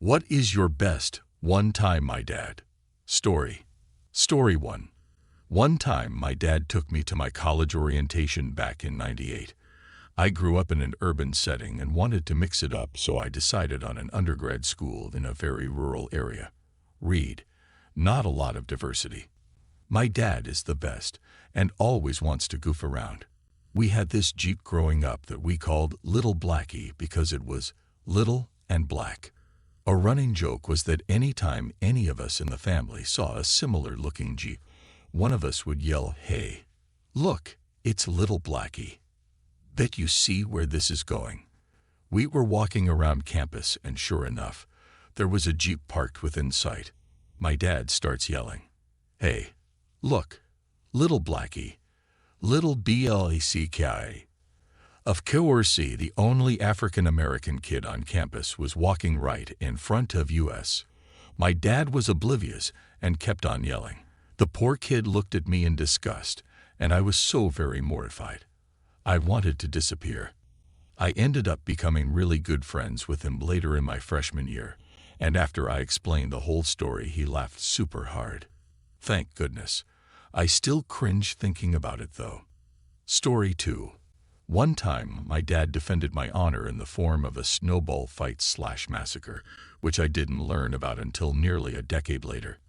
What is your best one time my dad? Story. Story 1. One time my dad took me to my college orientation back in '98. I grew up in an urban setting and wanted to mix it up, so I decided on an undergrad school in a very rural area. Read. Not a lot of diversity. My dad is the best and always wants to goof around. We had this Jeep growing up that we called Little Blackie because it was little and black. A running joke was that any time any of us in the family saw a similar-looking Jeep, one of us would yell, "Hey, look, it's Little Blackie. Bet you see where this is going." We were walking around campus and sure enough, there was a Jeep parked within sight. My dad starts yelling, "Hey, look, Little Blackie, Little Blacki." Of course, the only African-American kid on campus was walking right in front of us. My dad was oblivious and kept on yelling. The poor kid looked at me in disgust, and I was so very mortified. I wanted to disappear. I ended up becoming really good friends with him later in my freshman year, and after I explained the whole story, he laughed super hard. Thank goodness. I still cringe thinking about it though. Story 2. One time, my dad defended my honor in the form of a snowball fight/massacre, which I didn't learn about until nearly a decade later.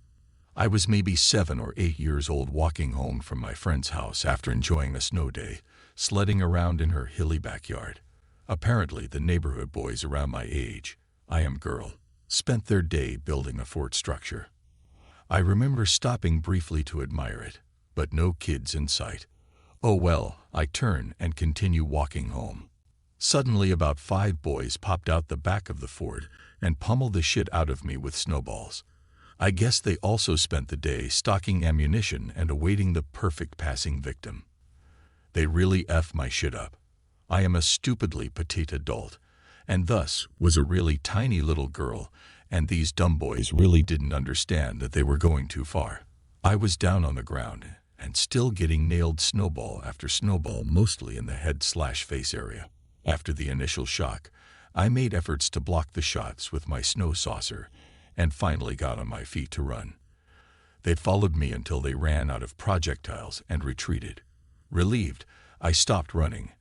I was maybe 7 or 8 years old walking home from my friend's house after enjoying a snow day, sledding around in her hilly backyard. Apparently, the neighborhood boys around my age, I am girl, spent their day building a fort structure. I remember stopping briefly to admire it, but no kids in sight. Oh well, I turn and continue walking home. Suddenly about 5 boys popped out the back of the fort and pummeled the shit out of me with snowballs. I guess they also spent the day stocking ammunition and awaiting the perfect passing victim. They really F my shit up. I am a stupidly petite adult, and thus was a really tiny little girl, and these dumb boys really didn't understand that they were going too far. I was down on the ground and still getting nailed snowball after snowball, mostly in the head/face area. After the initial shock, I made efforts to block the shots with my snow saucer and finally got on my feet to run. They followed me until they ran out of projectiles and retreated. Relieved, I stopped running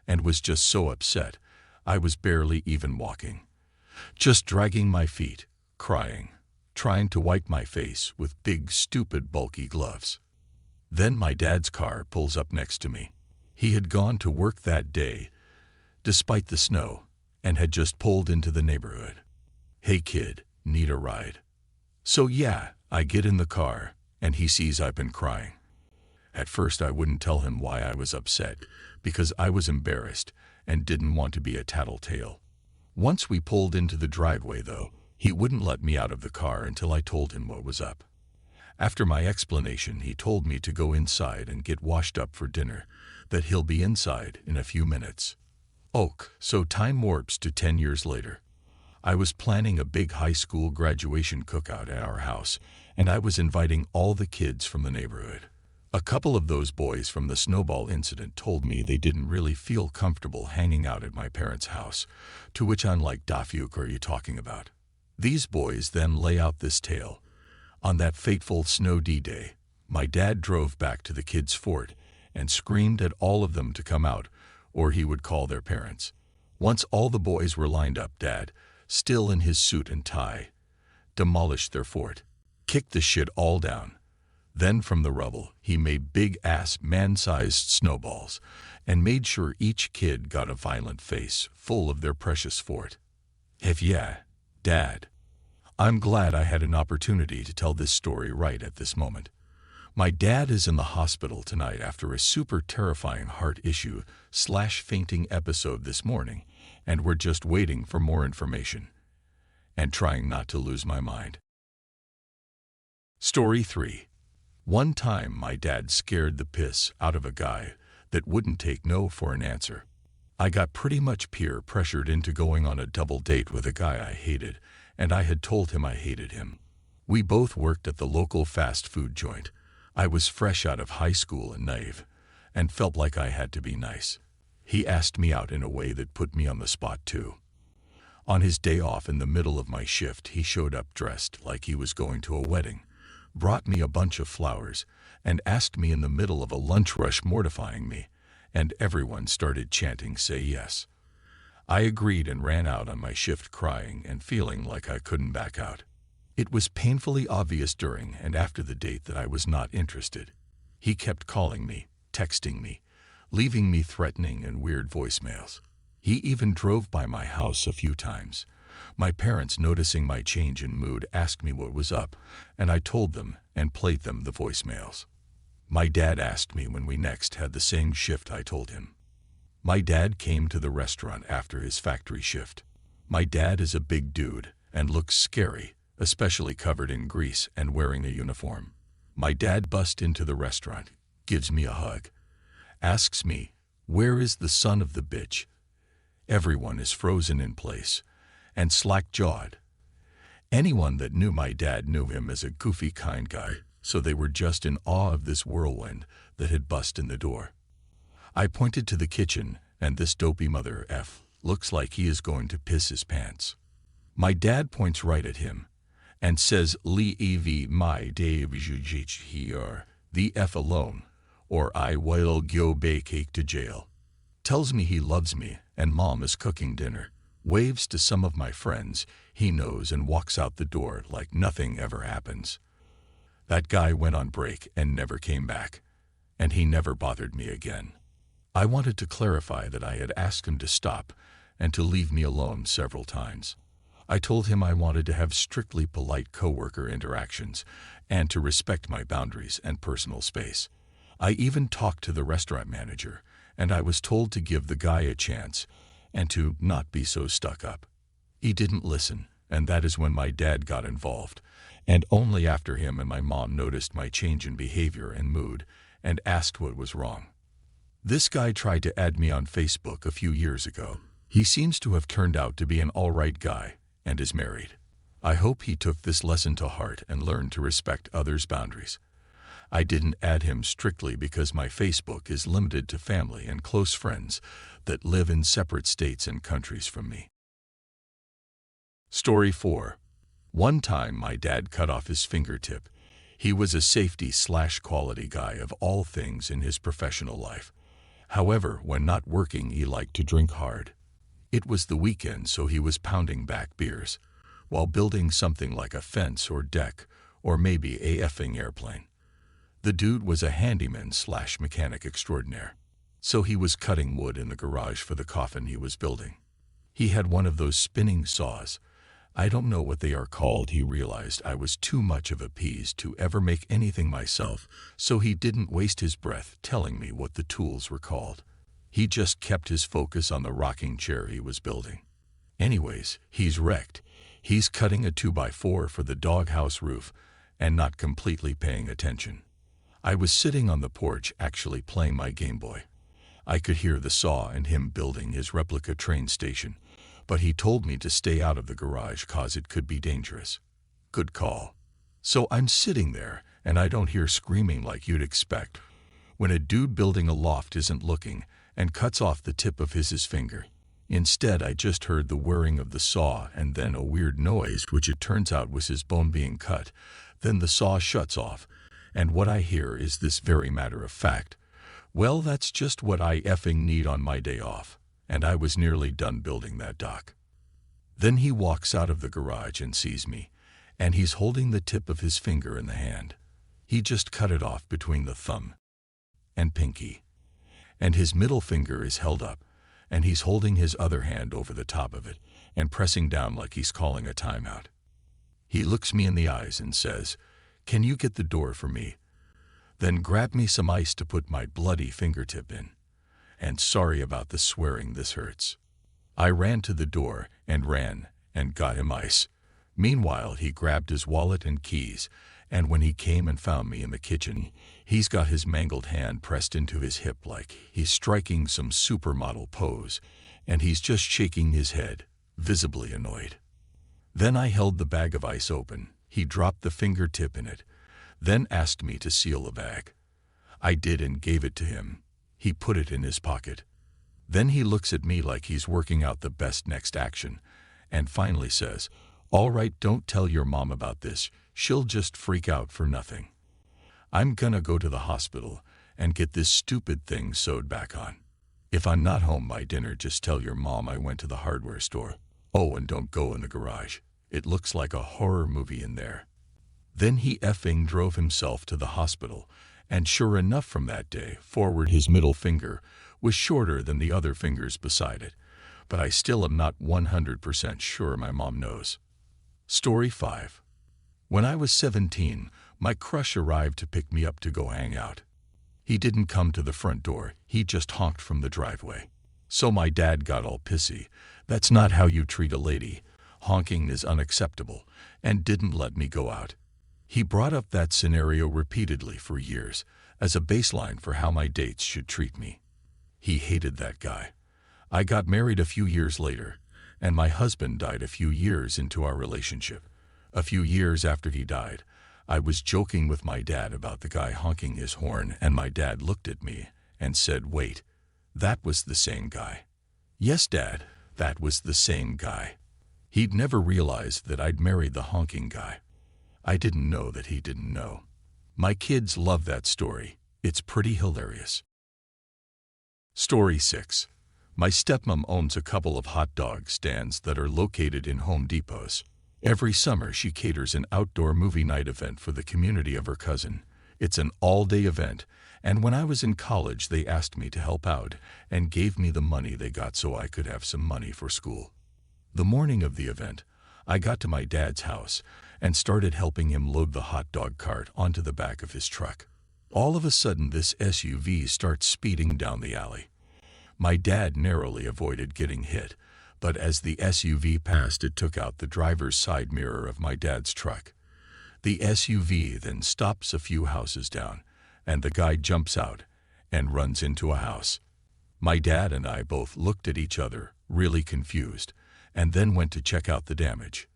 and was just so upset I was barely even walking. Just dragging my feet, crying, trying to wipe my face with big, stupid, bulky gloves. Then my dad's car pulls up next to me. He had gone to work that day, despite the snow, and had just pulled into the neighborhood. "Hey kid, need a ride?" So yeah, I get in the car, and he sees I've been crying. At first I wouldn't tell him why I was upset, because I was embarrassed and didn't want to be a tattletale. Once we pulled into the driveway though, he wouldn't let me out of the car until I told him what was up. After my explanation, he told me to go inside and get washed up for dinner, that he'll be inside in a few minutes. So time warps to 10 years later. I was planning a big high school graduation cookout at our house, and I was inviting all the kids from the neighborhood. A couple of those boys from the snowball incident told me they didn't really feel comfortable hanging out at my parents' house, to which I'm like, "Da fuck are you talking about?" These boys then lay out this tale. On that fateful snow D-Day, my dad drove back to the kids' fort and screamed at all of them to come out, or he would call their parents. Once all the boys were lined up, Dad, still in his suit and tie, demolished their fort, kicked the shit all down. Then from the rubble, he made big-ass man-sized snowballs and made sure each kid got a violent face full of their precious fort. Heck yeah, Dad. I'm glad I had an opportunity to tell this story right at this moment. My dad is in the hospital tonight after a super terrifying heart issue/fainting episode this morning, and we're just waiting for more information and trying not to lose my mind. Story 3. One time my dad scared the piss out of a guy that wouldn't take no for an answer. I got pretty much peer pressured into going on a double date with a guy I hated, and I had told him I hated him. We both worked at the local fast food joint. I was fresh out of high school and naive, and felt like I had to be nice. He asked me out in a way that put me on the spot too. On his day off in the middle of my shift, he showed up dressed like he was going to a wedding, brought me a bunch of flowers, and asked me in the middle of a lunch rush, mortifying me, and everyone started chanting, "Say yes." I agreed and ran out on my shift crying and feeling like I couldn't back out. It was painfully obvious during and after the date that I was not interested. He kept calling me, texting me, leaving me threatening and weird voicemails. He even drove by my house a few times. My parents, noticing my change in mood, asked me what was up, and I told them and played them the voicemails. My dad asked me when we next had the same shift. I told him. My dad came to the restaurant after his factory shift. My dad is a big dude and looks scary, especially covered in grease and wearing a uniform. My dad busts into the restaurant, gives me a hug, asks me, "Where is the son of the bitch?" Everyone is frozen in place and slack-jawed. Anyone that knew my dad knew him as a goofy, kind guy, so they were just in awe of this whirlwind that had bust in the door. I pointed to the kitchen, and this dopey mother F looks like he is going to piss his pants. My dad points right at him and says, "Leave my Dave here, the F alone, or I will go back to jail." Tells me he loves me and mom is cooking dinner, waves to some of my friends he knows, and walks out the door like nothing ever happens. That guy went on break and never came back, and he never bothered me again. I wanted to clarify that I had asked him to stop and to leave me alone several times. I told him I wanted to have strictly polite coworker interactions and to respect my boundaries and personal space. I even talked to the restaurant manager, and I was told to give the guy a chance and to not be so stuck up. He didn't listen, and that is when my dad got involved, and only after him and my mom noticed my change in behavior and mood and asked what was wrong. This guy tried to add me on Facebook a few years ago. He seems to have turned out to be an all-right guy and is married. I hope he took this lesson to heart and learned to respect others' boundaries. I didn't add him strictly because my Facebook is limited to family and close friends that live in separate states and countries from me. Story 4. One time my dad cut off his fingertip. He was a safety/quality guy of all things in his professional life. However, when not working, he liked to drink hard. It was the weekend, so he was pounding back beers while building something like a fence or deck or maybe a effing airplane. The dude was a handyman/mechanic extraordinaire, so he was cutting wood in the garage for the coffin he was building. He had one of those spinning saws. I don't know what they are called. He realized I was too much of a peas to ever make anything myself, so he didn't waste his breath telling me what the tools were called. He just kept his focus on the rocking chair he was building. Anyways, he's wrecked. He's cutting a 2x4 for the doghouse roof and not completely paying attention. I was sitting on the porch actually playing my Game Boy. I could hear the saw and him building his replica train station, but he told me to stay out of the garage cause it could be dangerous. Good call. So I'm sitting there and I don't hear screaming like you'd expect when a dude building a loft isn't looking and cuts off the tip of his finger. Instead, I just heard the whirring of the saw and then a weird noise, which it turns out was his bone being cut. Then the saw shuts off, and what I hear is this very matter of fact, "Well, that's just what I effing need on my day off," and I was nearly done building that dock. Then he walks out of the garage and sees me, and he's holding the tip of his finger in the hand. He just cut it off between the thumb and pinky, and his middle finger is held up, and he's holding his other hand over the top of it and pressing down like he's calling a timeout. He looks me in the eyes and says, "Can you get the door for me? Then grab me some ice to put my bloody fingertip in. And sorry about the swearing, this hurts." I ran to the door and got him ice. Meanwhile, he grabbed his wallet and keys, and when he came and found me in the kitchen, he's got his mangled hand pressed into his hip like he's striking some supermodel pose, and he's just shaking his head, visibly annoyed. Then I held the bag of ice open. He dropped the fingertip in it, then asked me to seal the bag. I did and gave it to him. He put it in his pocket. Then he looks at me like he's working out the best next action, and finally says, "All right, don't tell your mom about this. She'll just freak out for nothing. I'm gonna go to the hospital and get this stupid thing sewed back on. If I'm not home by dinner, just tell your mom I went to the hardware store. Oh, and don't go in the garage. It looks like a horror movie in there." Then he effing drove himself to the hospital, and sure enough, from that day forward his middle finger was shorter than the other fingers beside it. But I still am not 100% sure my mom knows. Story 5. When I was 17, my crush arrived to pick me up to go hang out. He didn't come to the front door, he just honked from the driveway. So my dad got all pissy. That's not how you treat a lady. Honking is unacceptable, and didn't let me go out. He brought up that scenario repeatedly for years as a baseline for how my dates should treat me. He hated that guy. I got married a few years later, and my husband died a few years into our relationship. A few years after he died, I was joking with my dad about the guy honking his horn, and my dad looked at me and said, "Wait, that was the same guy." "Yes, Dad, that was the same guy." He'd never realized that I'd married the honking guy. I didn't know that he didn't know. My kids love that story. It's pretty hilarious. Story 6. My stepmom owns a couple of hot dog stands that are located in Home Depots. Every summer she caters an outdoor movie night event for the community of her cousin. It's an all-day event, and when I was in college they asked me to help out and gave me the money they got so I could have some money for school. The morning of the event, I got to my dad's house and started helping him load the hot dog cart onto the back of his truck. All of a sudden this SUV starts speeding down the alley. My dad narrowly avoided getting hit, but as the SUV passed it took out the driver's side mirror of my dad's truck. The SUV then stops a few houses down, and the guy jumps out and runs into a house. My dad and I both looked at each other, really confused, and then went to check out the damage.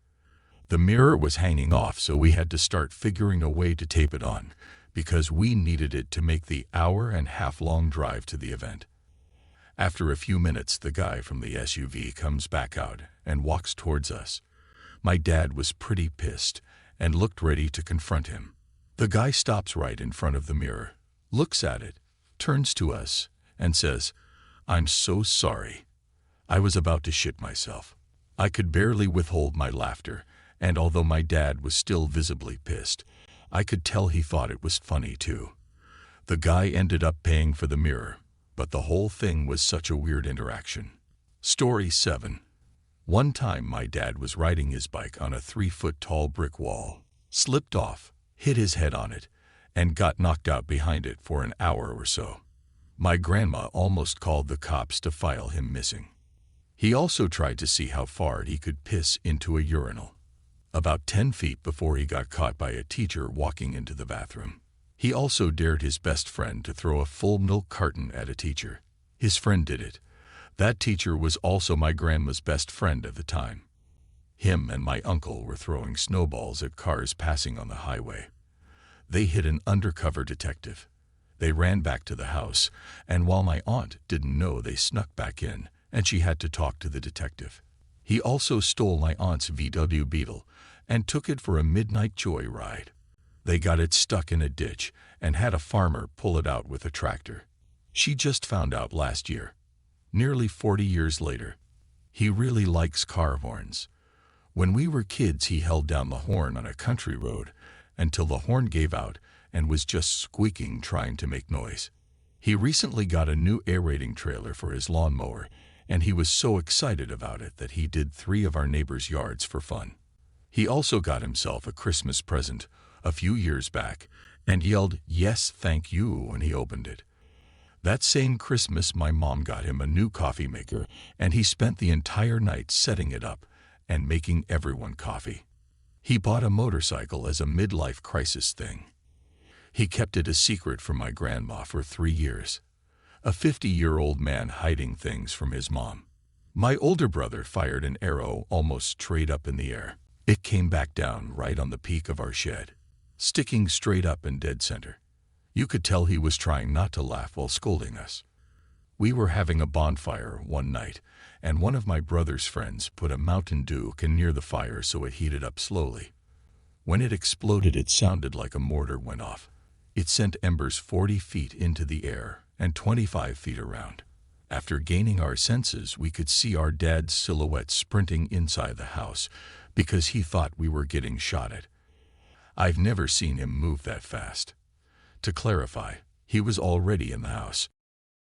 The mirror was hanging off, so we had to start figuring a way to tape it on, because we needed it to make the hour-and-a-half-long drive to the event. After a few minutes, the guy from the SUV comes back out and walks towards us. My dad was pretty pissed and looked ready to confront him. The guy stops right in front of the mirror, looks at it, turns to us, and says, "I'm so sorry." I was about to shit myself. I could barely withhold my laughter, and although my dad was still visibly pissed, I could tell he thought it was funny too. The guy ended up paying for the mirror, but the whole thing was such a weird interaction. Story 7. One time my dad was riding his bike on a 3-foot-tall brick wall, slipped off, hit his head on it, and got knocked out behind it for an hour or so. My grandma almost called the cops to file him missing. He also tried to see how far he could piss into a urinal. About 10 feet before he got caught by a teacher walking into the bathroom. He also dared his best friend to throw a full milk carton at a teacher. His friend did it. That teacher was also my grandma's best friend at the time. Him and my uncle were throwing snowballs at cars passing on the highway. They hit an undercover detective. They ran back to the house, and while my aunt didn't know, they snuck back in, and she had to talk to the detective. He also stole my aunt's VW Beetle and took it for a midnight joyride. They got it stuck in a ditch and had a farmer pull it out with a tractor. She just found out last year, nearly 40 years later. He really likes car horns. When we were kids, he held down the horn on a country road until the horn gave out and was just squeaking, trying to make noise. He recently got a new aerating trailer for his lawnmower, and he was so excited about it that he did 3 of our neighbors' yards for fun. He also got himself a Christmas present a few years back and yelled, "Yes, thank you," when he opened it. That same Christmas, my mom got him a new coffee maker, and he spent the entire night setting it up and making everyone coffee. He bought a motorcycle as a midlife crisis thing. He kept it a secret from my grandma for 3 years. A 50-year-old man hiding things from his mom. My older brother fired an arrow almost straight up in the air. It came back down right on the peak of our shed, sticking straight up in dead center. You could tell he was trying not to laugh while scolding us. We were having a bonfire one night, and one of my brother's friends put a Mountain Dew can near the fire so it heated up slowly. When it exploded, it sounded like a mortar went off. It sent embers 40 feet into the air and 25 feet around. After gaining our senses, we could see our dad's silhouette sprinting inside the house because he thought we were getting shot at. I've never seen him move that fast. To clarify, he was already in the house.